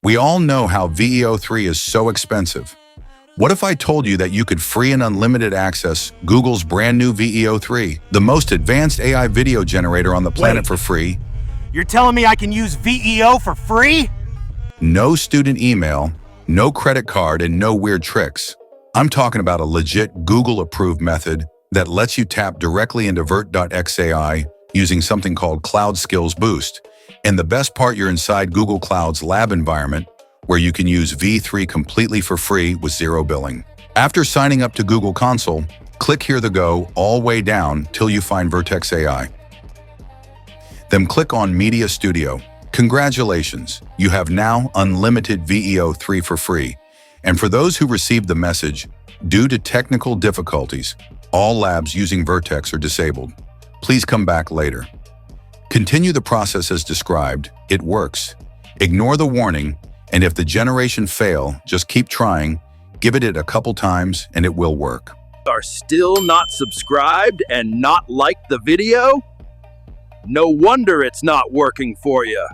We all know how VEO3 is so expensive. What if I told you that you could free and unlimited access Google's brand new VEO3, the most advanced AI video generator on the planet for free? You're telling me I can use VEO for free? No student email, no credit card, and no weird tricks. I'm talking about a legit Google-approved method that lets you tap directly into Vertex AI using something called Cloud Skills Boost. And the best part, you're inside Google Cloud's lab environment, where you can use V3 completely for free with zero billing. After signing up to Google Console, click here to go all the way down till you find Vertex AI. Then click on Media Studio. Congratulations, you have now unlimited VEO3 for free. And for those who received the message, due to technical difficulties, all labs using Vertex are disabled. Please come back later. Continue the process as described. It works. Ignore the warning, and if the generation fail, just keep trying, give it a couple times, and it will work. Are still not subscribed and not liked the video? No wonder it's not working for you.